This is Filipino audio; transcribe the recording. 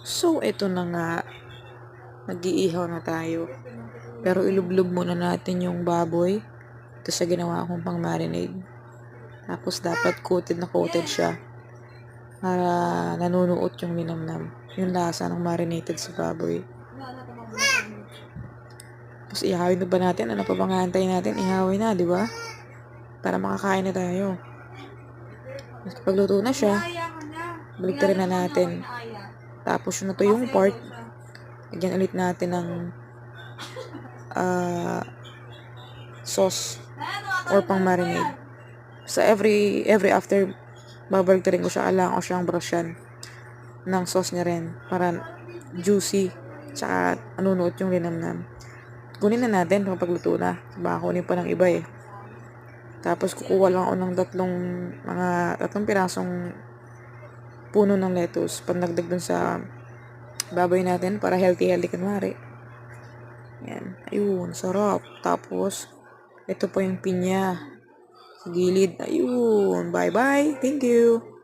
So, eto na nga. Nag-iihaw na tayo. Pero ilublog muna natin yung baboy. Ito sa ginawa kong pang marinade. Tapos dapat coated na coated siya. Para nanunuot yung linamnam. Yung lasa ng marinated sa baboy. Tapos ihawin na ba natin? Ano pa bang aantayin natin? Ihawin na, di ba? Para makakain na tayo. Tapos kapag luto na siya, baliktarin na natin. Tapos yun na to yung part. Lagyan ulit natin ng sauce or pang marinade. So every after babaliktarin ko siya, kailangan ko siyang brushan ng sauce niya rin para juicy tsaka nanunuot yung linamnam. Kunin na natin kapag luto na. Baka kunin pa ng iba eh. Tapos kukuha lang ako ng tatlong pirasong puno ng lettuce pandagdag dun sa baboy natin para healthy kunwari. Yan. Ayun, sarap. Tapos ito po yung pinya sa gilid. Ayun. Bye-bye. Thank you.